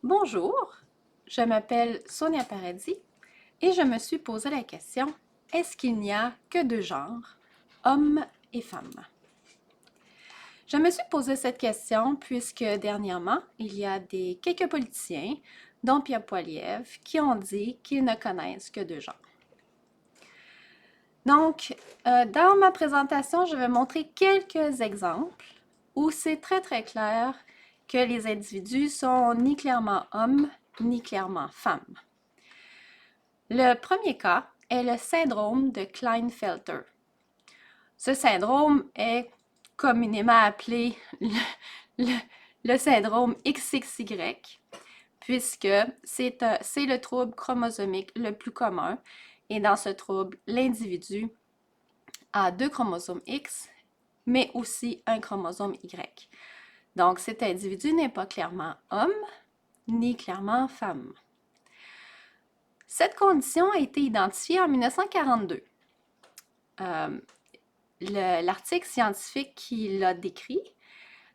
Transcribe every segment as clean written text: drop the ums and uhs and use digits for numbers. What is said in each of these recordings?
Bonjour, je m'appelle Sonia Paradis et je me suis posé la question, est-ce qu'il n'y a que deux genres, hommes et femmes? Je me suis posé cette question puisque dernièrement, il y a quelques politiciens, dont Pierre Poilievre, qui ont dit qu'ils ne connaissent que deux genres. Donc, dans ma présentation, je vais montrer quelques exemples où c'est très clair que les individus sont ni clairement hommes, ni clairement femmes. Le premier cas est le syndrome de Klinefelter. Ce syndrome est communément appelé le syndrome XXY, puisque c'est le trouble chromosomique le plus commun. Et dans ce trouble, l'individu a deux chromosomes X, mais aussi un chromosome Y. Donc, cet individu n'est pas clairement homme, ni clairement femme. Cette condition a été identifiée en 1942. L'article scientifique qui l'a décrit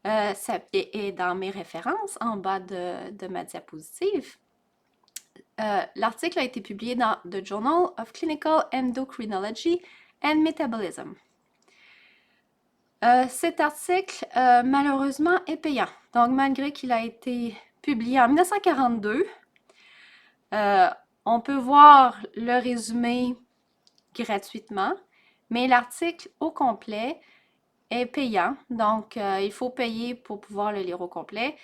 est dans mes références en bas de ma diapositive. L'article a été publié dans The Journal of Clinical Endocrinology and Metabolism. Cet article, malheureusement, est payant. Donc, malgré qu'il a été publié en 1942, on peut voir le résumé gratuitement, mais l'article au complet est payant. Donc, il faut payer pour pouvoir le lire au complet.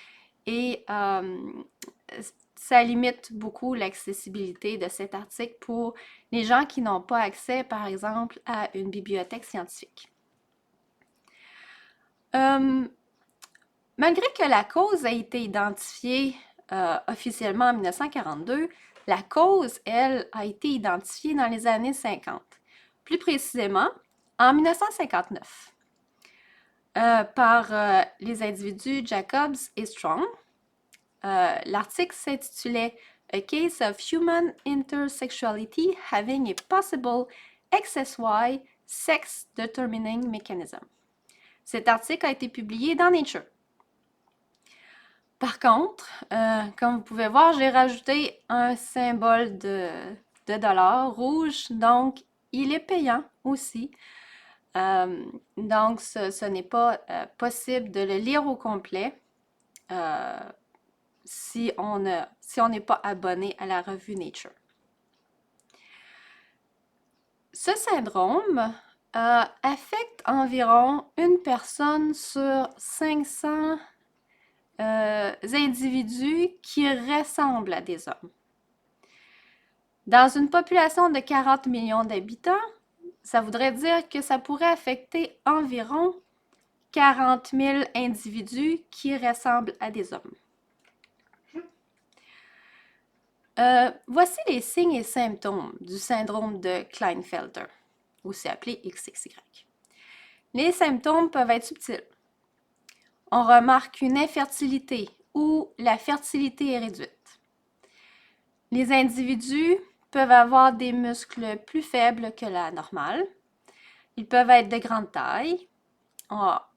Et ça limite beaucoup l'accessibilité de cet article pour les gens qui n'ont pas accès, par exemple, à une bibliothèque scientifique. Malgré que la cause a été identifiée officiellement en 1942, la cause, elle, a été identifiée dans les années 50. Plus précisément, en 1959, par les individus Jacobs et Strong. L'article s'intitulait A Case of Human Intersexuality Having a Possible XSY Sex Determining Mechanism. Cet article a été publié dans Nature. Par contre, comme vous pouvez voir, j'ai rajouté un symbole de dollar rouge, donc il est payant aussi. Donc, ce n'est pas possible de le lire au complet si on n'est pas abonné à la revue Nature. Ce syndrome affecte environ une personne sur 500 individus qui ressemblent à des hommes. Dans une population de 40 millions d'habitants, ça voudrait dire que ça pourrait affecter environ 40 000 individus qui ressemblent à des hommes. Voici les signes et symptômes du syndrome de Klinefelter, aussi appelé XXY. Les symptômes peuvent être subtils. On remarque une infertilité ou la fertilité est réduite. Les individus peuvent avoir des muscles plus faibles que la normale. Ils peuvent être de grande taille.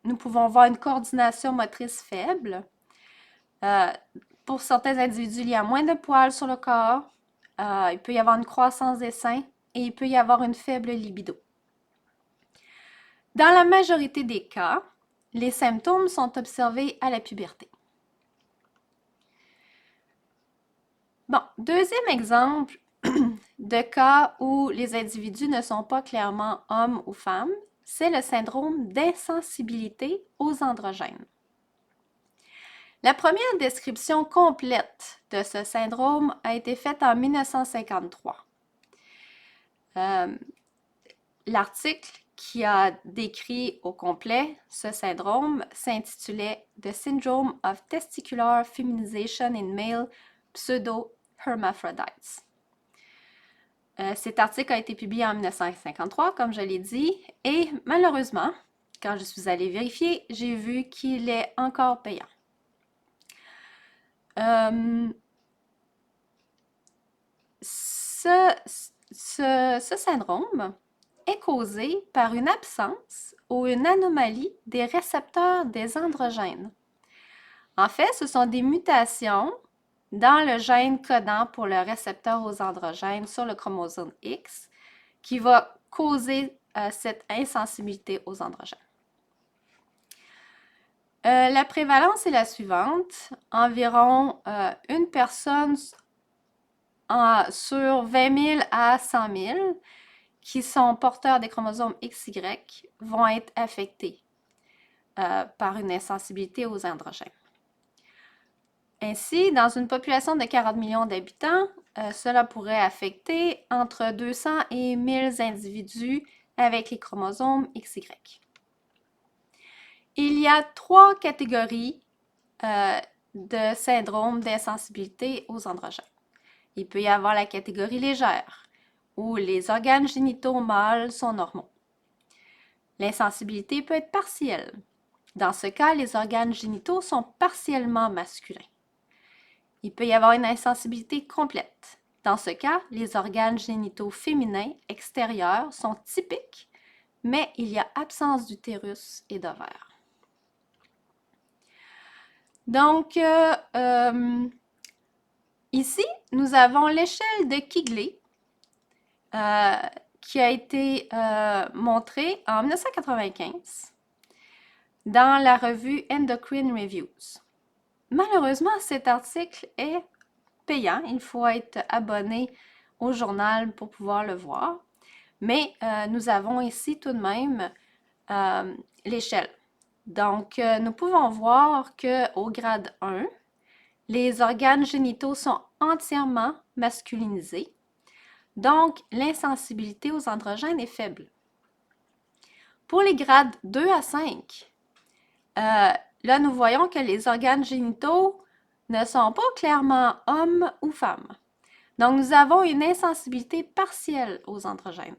Nous pouvons voir une coordination motrice faible. Pour certains individus, il y a moins de poils sur le corps. Il peut y avoir une croissance des seins et il peut y avoir une faible libido. Dans la majorité des cas, les symptômes sont observés à la puberté. Bon, deuxième exemple de cas où les individus ne sont pas clairement hommes ou femmes, c'est le syndrome d'insensibilité aux androgènes. La première description complète de ce syndrome a été faite en 1953. L'article qui a décrit au complet ce syndrome s'intitulait The Syndrome of Testicular Feminization in Male Pseudo-Hermaphrodites. Cet article a été publié en 1953, comme je l'ai dit, et malheureusement, quand je suis allée vérifier, j'ai vu qu'il est encore payant. Ce syndrome est causé par une absence ou une anomalie des récepteurs des androgènes. En fait, ce sont des mutations dans le gène codant pour le récepteur aux androgènes sur le chromosome X qui va causer cette insensibilité aux androgènes. La prévalence est la suivante. Environ une personne sur 20 000 à 100 000 qui sont porteurs des chromosomes XY vont être affectés par une insensibilité aux androgènes. Ainsi, dans une population de 40 millions d'habitants, cela pourrait affecter entre 200 et 1000 individus avec les chromosomes XY. Il y a 3 catégories de syndrome d'insensibilité aux androgènes. Il peut y avoir la catégorie légère, où les organes génitaux mâles sont normaux. L'insensibilité peut être partielle. Dans ce cas, les organes génitaux sont partiellement masculins. Il peut y avoir une insensibilité complète. Dans ce cas, les organes génitaux féminins extérieurs sont typiques, mais il y a absence d'utérus et d'ovaires. Donc, ici, nous avons l'échelle de Kigley qui a été montrée en 1995 dans la revue Endocrine Reviews. Malheureusement, cet article est payant. Il faut être abonné au journal pour pouvoir le voir. Mais nous avons ici tout de même l'échelle. Donc, nous pouvons voir qu'au grade 1, les organes génitaux sont entièrement masculinisés. Donc, l'insensibilité aux androgènes est faible. Pour les grades 2 à 5, là, nous voyons que les organes génitaux ne sont pas clairement hommes ou femmes. Donc, nous avons une insensibilité partielle aux androgènes.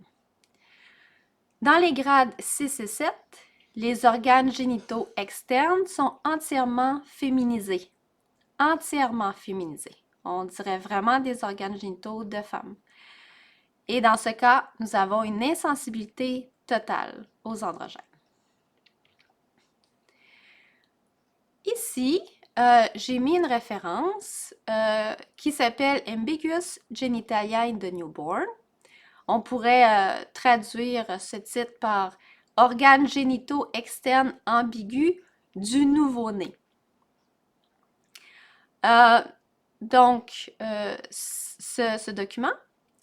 Dans les grades 6 et 7, les organes génitaux externes sont entièrement féminisés. Entièrement féminisés. On dirait vraiment des organes génitaux de femmes. Et dans ce cas, nous avons une insensibilité totale aux androgènes. Ici, j'ai mis une référence qui s'appelle Ambiguous Genitalia in the Newborn. On pourrait traduire ce titre par Organes génitaux externes ambigus du nouveau-né. Donc, ce document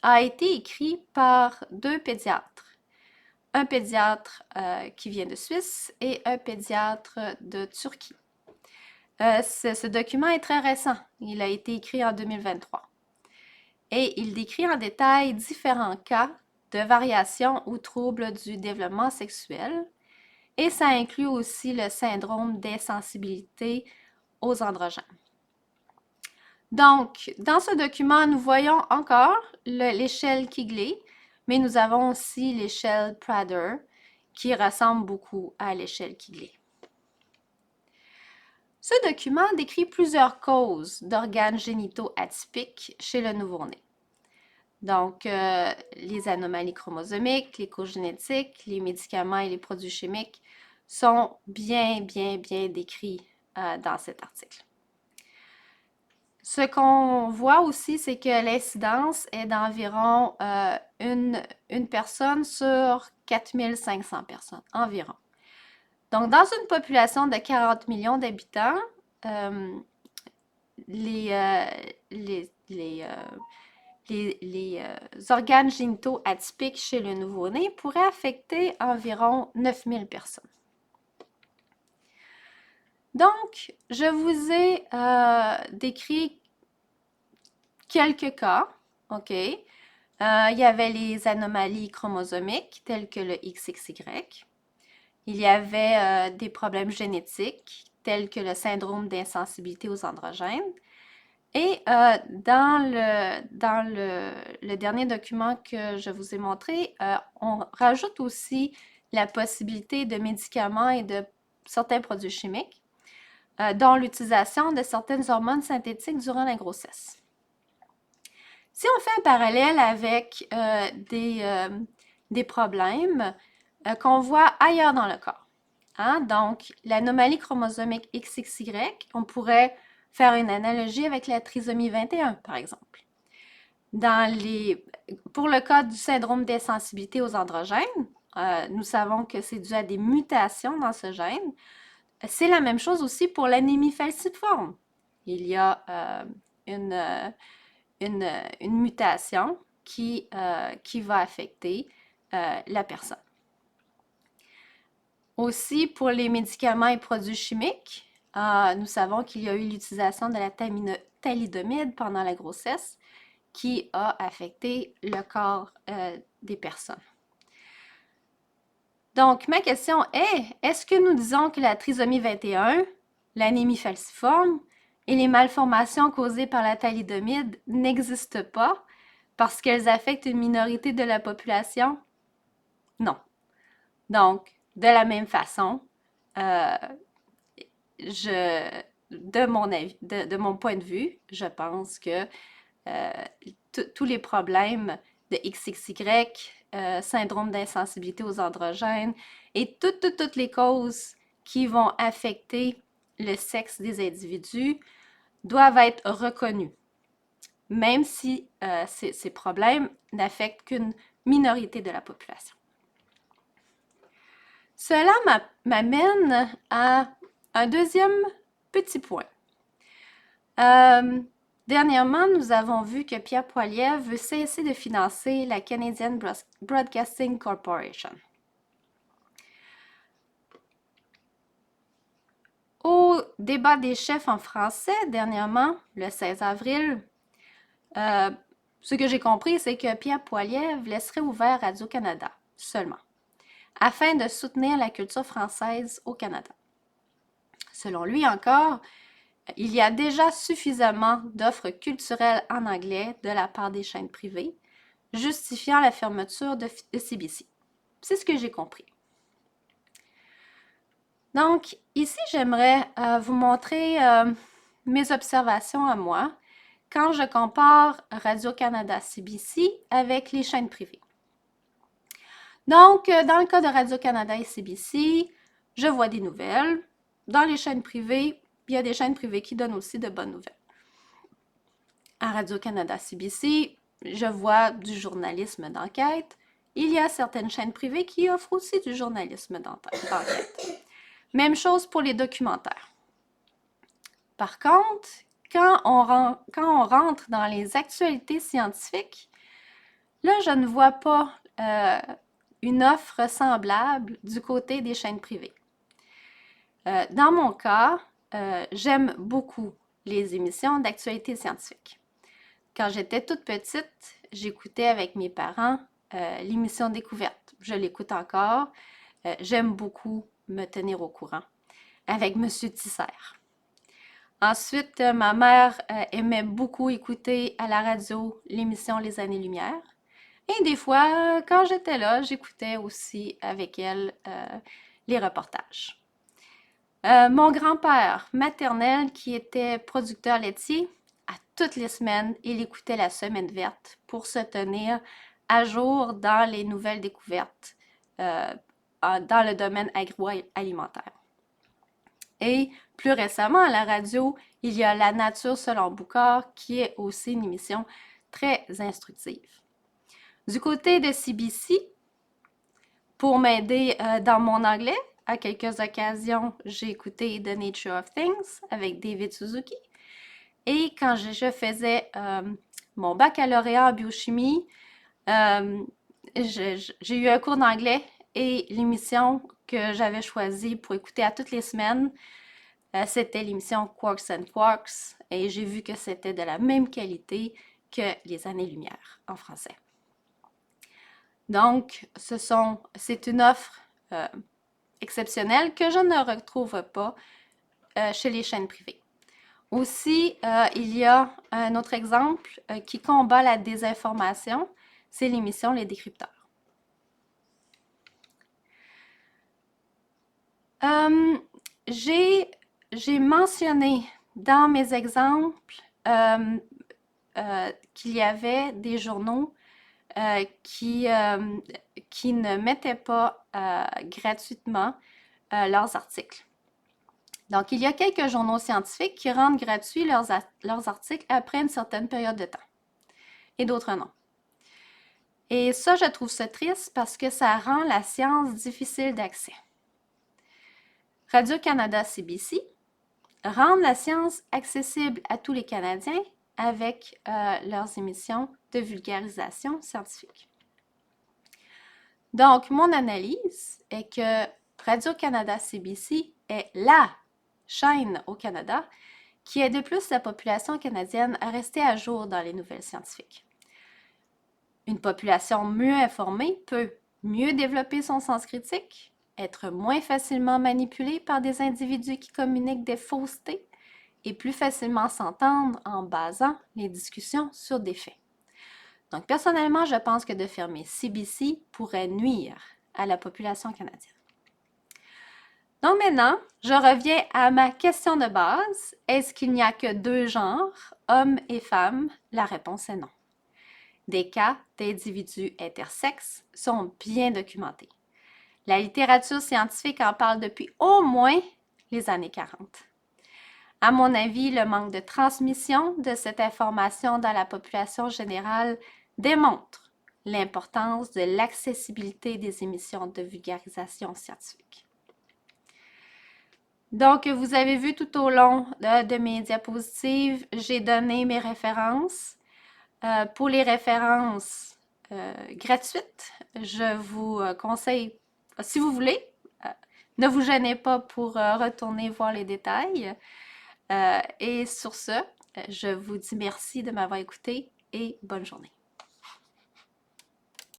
a été écrit par 2 pédiatres. Un pédiatre qui vient de Suisse et un pédiatre de Turquie. Ce document est très récent. Il a été écrit en 2023. Et il décrit en détail différents cas de variations ou troubles du développement sexuel. Et ça inclut aussi le syndrome d'insensibilité aux androgènes. Donc, dans ce document, nous voyons encore l'échelle Kigley, mais nous avons aussi l'échelle Prader, qui ressemble beaucoup à l'échelle Kigley. Ce document décrit plusieurs causes d'organes génitaux atypiques chez le nouveau-né. Donc, les anomalies chromosomiques, les causes génétiques, les médicaments et les produits chimiques sont bien décrits dans cet article. Ce qu'on voit aussi, c'est que l'incidence est d'environ une personne sur 4500 personnes, environ. Donc, dans une population de 40 millions d'habitants, les organes génitaux atypiques chez le nouveau-né pourraient affecter environ 9000 personnes. Donc, je vous ai décrit quelques cas, OK? Il y avait les anomalies chromosomiques telles que le XXY. Il y avait des problèmes génétiques tels que le syndrome d'insensibilité aux androgènes. Et dans le dernier document que je vous ai montré, on rajoute aussi la possibilité de médicaments et de certains produits chimiques, dont l'utilisation de certaines hormones synthétiques durant la grossesse. Si on fait un parallèle avec des problèmes qu'on voit ailleurs dans le corps, hein, donc l'anomalie chromosomique XXY, on pourrait faire une analogie avec la trisomie 21, par exemple. Pour le cas du syndrome d'insensibilité aux androgènes, nous savons que c'est dû à des mutations dans ce gène. C'est la même chose aussi pour l'anémie falciforme. Il y a une mutation qui va affecter la personne. Aussi, pour les médicaments et produits chimiques, nous savons qu'il y a eu l'utilisation de la thalidomide pendant la grossesse qui a affecté le corps des personnes. Donc, ma question est-ce que nous disons que la trisomie 21, l'anémie falciforme et les malformations causées par la thalidomide n'existent pas parce qu'elles affectent une minorité de la population? Non. Donc, de la même façon, de mon point de vue, je pense que tous les problèmes de XXY, syndrome d'insensibilité aux androgènes et toutes les causes qui vont affecter le sexe des individus doivent être reconnus, même si ces problèmes n'affectent qu'une minorité de la population. Cela m'amène à un deuxième petit point. Dernièrement, nous avons vu que Pierre Poilievre veut cesser de financer la Canadian Broadcasting Corporation. Au débat des chefs en français, dernièrement, le 16 avril, ce que j'ai compris, c'est que Pierre Poilievre laisserait ouvert Radio-Canada seulement, afin de soutenir la culture française au Canada. Selon lui encore, il y a déjà suffisamment d'offres culturelles en anglais de la part des chaînes privées, justifiant la fermeture de CBC. C'est ce que j'ai compris. Donc, ici, j'aimerais vous montrer mes observations à moi quand je compare Radio-Canada CBC avec les chaînes privées. Donc, dans le cas de Radio-Canada et CBC, je vois des nouvelles. Dans les chaînes privées, il y a des chaînes privées qui donnent aussi de bonnes nouvelles. À Radio-Canada CBC, je vois du journalisme d'enquête. Il y a certaines chaînes privées qui offrent aussi du journalisme d'enquête. Même chose pour les documentaires. Par contre, quand on rentre dans les actualités scientifiques, là, je ne vois pas une offre semblable du côté des chaînes privées. Dans mon cas, j'aime beaucoup les émissions d'actualité scientifique. Quand j'étais toute petite, j'écoutais avec mes parents l'émission Découverte. Je l'écoute encore. J'aime beaucoup me tenir au courant avec Monsieur Tisser. Ensuite, ma mère aimait beaucoup écouter à la radio l'émission Les Années-Lumière. Et des fois, quand j'étais là, j'écoutais aussi avec elle les reportages. Mon grand-père maternel, qui était producteur laitier, à toutes les semaines, il écoutait la Semaine verte pour se tenir à jour dans les nouvelles découvertes dans le domaine agroalimentaire. Et plus récemment, à la radio, il y a La Nature selon Boucard, qui est aussi une émission très instructive. Du côté de CBC, pour m'aider dans mon anglais, à quelques occasions, j'ai écouté The Nature of Things avec David Suzuki. Et quand je faisais mon baccalauréat en biochimie, j'ai eu un cours d'anglais et l'émission que j'avais choisie pour écouter à toutes les semaines, c'était l'émission Quarks and Quarks et j'ai vu que c'était de la même qualité que Les Années-Lumière en français. Donc, c'est une offre exceptionnelle que je ne retrouve pas chez les chaînes privées. Aussi, il y a un autre exemple qui combat la désinformation, c'est l'émission Les Décrypteurs. J'ai mentionné dans mes exemples qu'il y avait des journaux qui ne mettaient pas gratuitement leurs articles. Donc, il y a quelques journaux scientifiques qui rendent gratuits leurs articles après une certaine période de temps, et d'autres non. Et ça, je trouve ça triste parce que ça rend la science difficile d'accès. Radio-Canada CBC rendent la science accessible à tous les Canadiens avec leurs émissions de vulgarisation scientifique. Donc, mon analyse est que Radio-Canada CBC est la chaîne au Canada qui aide de plus la population canadienne à rester à jour dans les nouvelles scientifiques. Une population mieux informée peut mieux développer son sens critique, être moins facilement manipulée par des individus qui communiquent des faussetés et plus facilement s'entendre en basant les discussions sur des faits. Donc, personnellement, je pense que de fermer CBC pourrait nuire à la population canadienne. Donc maintenant, je reviens à ma question de base. Est-ce qu'il n'y a que deux genres, hommes et femmes? La réponse est non. Des cas d'individus intersexes sont bien documentés. La littérature scientifique en parle depuis au moins les années 40. À mon avis, le manque de transmission de cette information dans la population générale démontre l'importance de l'accessibilité des émissions de vulgarisation scientifique. Donc, vous avez vu tout au long de mes diapositives, j'ai donné mes références. Pour les références gratuites, je vous conseille, si vous voulez, ne vous gênez pas pour retourner voir les détails. Et sur ce, je vous dis merci de m'avoir écouté et bonne journée.